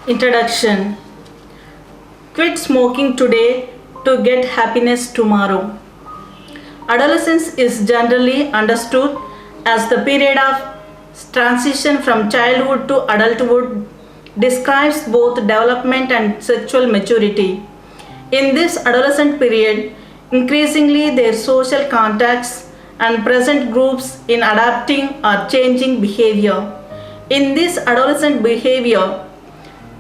Introduction. Quit smoking today to get happiness tomorrow. Adolescence is generally understood as the period of transition from childhood to adulthood, describes both development and sexual maturity. In this adolescent period, increasingly their social contacts and present groups in adapting or changing behavior. In this adolescent behavior,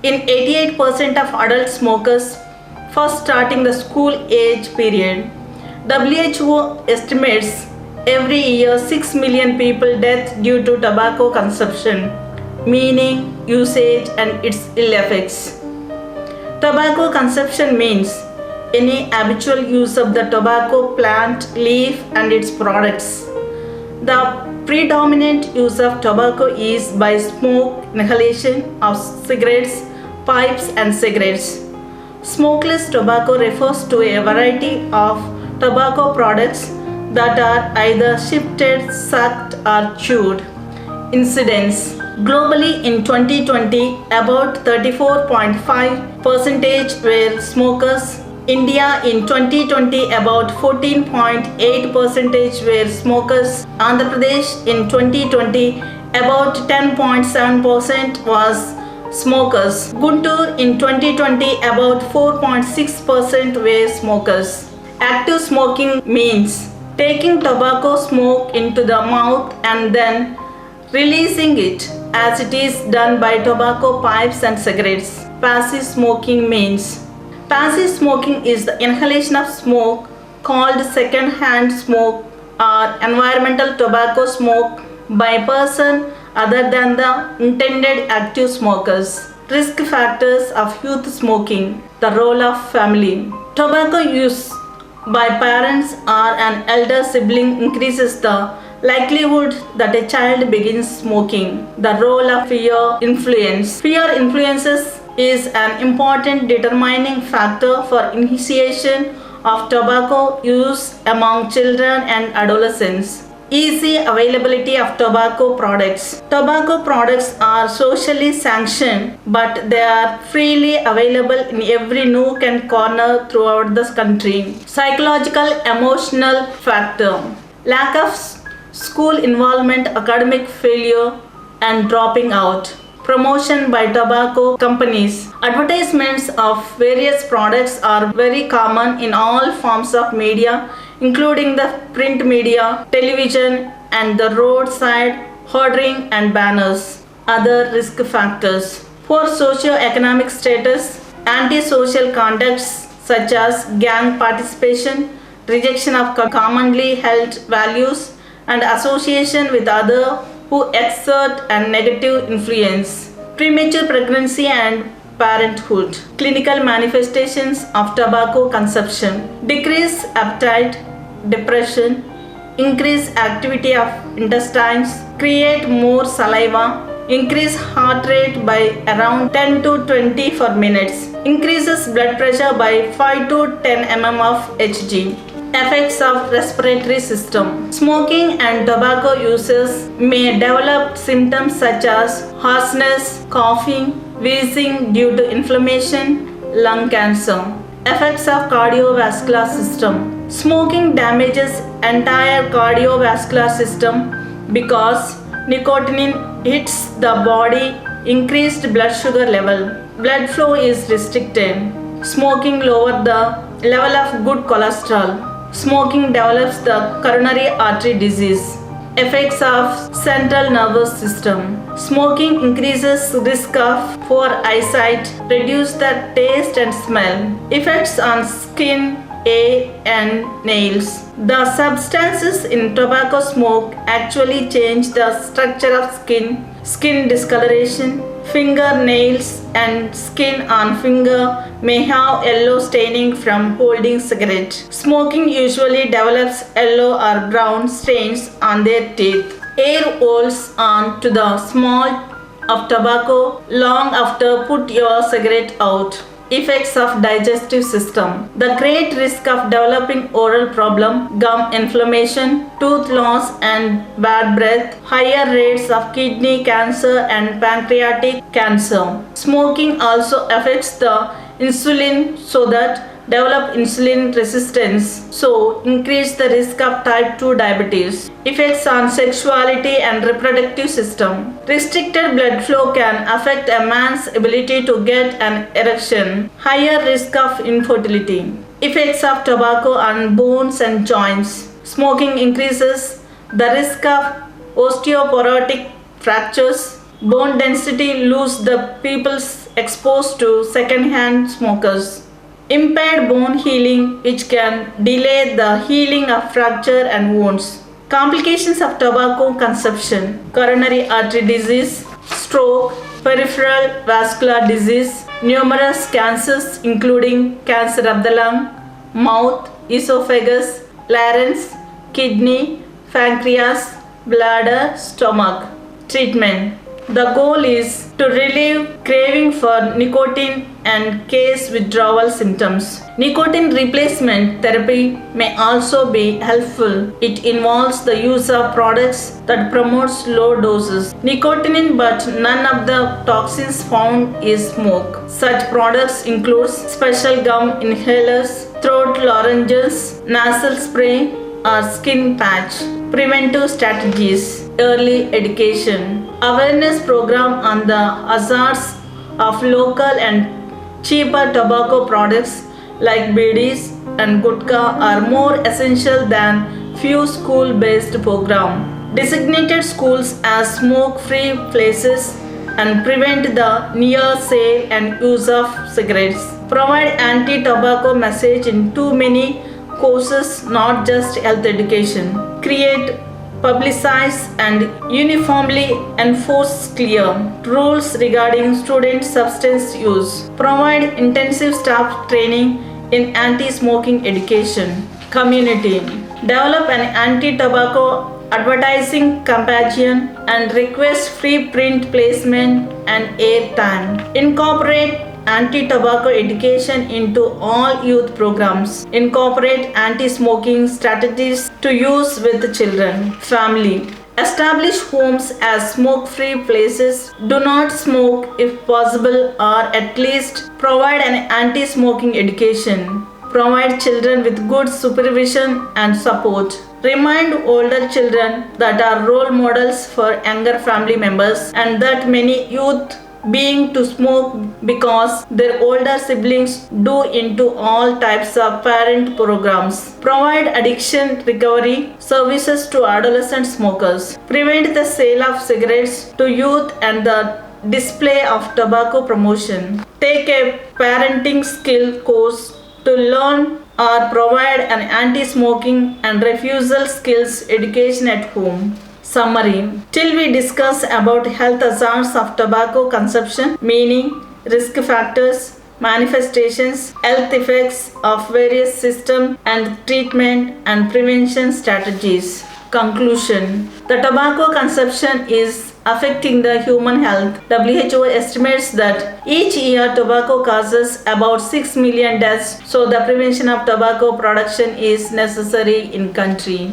in 88% of adult smokers first starting the school age period, WHO estimates every year 6 million people death due to tobacco consumption, meaning usage and its ill effects. Tobacco consumption means any habitual use of the tobacco plant, leaf and its products. The predominant use of tobacco is by smoke inhalation of cigarettes, pipes and cigarettes. Smokeless tobacco refers to a variety of tobacco products that are either shifted, sucked or chewed. Incidence. Globally in 2020, about 34.5% were smokers. India in 2020, about 14.8% were smokers. Andhra Pradesh in 2020, about 10.7% was smokers. Guntur in 2020, about 4.6% were smokers. Active smoking means taking tobacco smoke into the mouth and then releasing it, as it is done by tobacco pipes and cigarettes. Passive smoking means passive smoking is the inhalation of smoke called second-hand smoke or environmental tobacco smoke by a person other than the intended active smokers. Risk factors of youth smoking. The role of family. Tobacco use by parents or an elder sibling increases the likelihood that a child begins smoking. The role of peer influence. Peer influences is an important determining factor for initiation of tobacco use among children and adolescents. Easy availability of tobacco products. Tobacco products are socially sanctioned, but they are freely available in every nook and corner throughout the country. Psychological emotional factor. Lack of school involvement, academic failure and dropping out. Promotion by tobacco companies. Advertisements of various products are very common in all forms of media, including the print media, television, and the roadside hoarding and banners. Other risk factors. Poor socio-economic status, antisocial conducts such as gang participation, rejection of commonly held values, and association with others who exert a negative influence. Premature pregnancy and parenthood. Clinical manifestations of tobacco consumption. Decreased appetite, depression, increased activity of intestines, create more saliva, increase heart rate by around 10 to 20 per minutes, increases blood pressure by 5 to 10 mm of Hg. Effects of respiratory system. Smoking and tobacco users may develop symptoms such as hoarseness, coughing, wheezing due to inflammation, lung cancer. Effects of cardiovascular system. Smoking damages entire cardiovascular system because nicotine hits the body, increased blood sugar level. Blood flow is restricted. Smoking lowers the level of good cholesterol. Smoking develops the coronary artery disease. Effects of central nervous system. Smoking increases risk of poor eyesight, reduce the taste and smell. Effects on skin, hair and nails. The substances in tobacco smoke actually change the structure of skin discoloration. Fingernails and skin on finger may have yellow staining from holding cigarette. Smoking usually develops yellow or brown stains on their teeth. Air holds on to the smell of tobacco long after put your cigarette out. Effects of digestive system. The great risk of developing oral problem, gum inflammation, tooth loss and bad breath, higher rates of kidney cancer and pancreatic cancer. Smoking also affects the insulin so that develop insulin resistance, so increase the risk of type 2 diabetes. Effects on sexuality and reproductive system. Restricted blood flow can affect a man's ability to get an erection. Higher risk of infertility. Effects of tobacco on bones and joints. Smoking increases the risk of osteoporotic fractures. Bone density lose the people's exposed to second-hand smokers. Impaired bone healing, which can delay the healing of fracture and wounds. Complications of tobacco consumption: coronary artery disease, stroke, peripheral vascular disease, numerous cancers including cancer of the lung, mouth, esophagus, larynx, kidney, pancreas, bladder, stomach. Treatment. The goal is to relieve craving for nicotine and case withdrawal symptoms. Nicotine replacement therapy may also be helpful. It involves the use of products that promotes low doses nicotine but none of the toxins found is smoke. Such products include special gum inhalers, throat lozenges, nasal spray or skin patch. Preventive strategies. Early education. Awareness program on the hazards of local and cheaper tobacco products like bidis and gutka are more essential than few school-based program. Designated schools as smoke-free places and prevent the near sale and use of cigarettes. Provide anti-tobacco message in too many courses, not just health education. Create, publicize and uniformly enforce clear rules regarding student substance use. Provide intensive staff training in anti-smoking education. Community. Develop an anti-tobacco advertising campaign and request free print placement and airtime. Incorporate anti-tobacco education into all youth programs. Incorporate anti-smoking strategies to use with children. Family. Establish homes as smoke-free places. Do not smoke if possible or at least provide an anti-smoking education. Provide children with good supervision and support. Remind older children that are role models for younger family members and that many youth being to smoke because their older siblings do into all types of parent programs. Provide addiction recovery services to adolescent smokers. Prevent the sale of cigarettes to youth and the display of tobacco promotion. Take a parenting skill course to learn or provide an anti-smoking and refusal skills education at home. Summary. Till we discuss about health hazards of tobacco consumption, meaning, risk factors, manifestations, health effects of various systems and treatment and prevention strategies. Conclusion. The tobacco consumption is affecting the human health. WHO estimates that each year tobacco causes about 6 million deaths, so the prevention of tobacco production is necessary in country.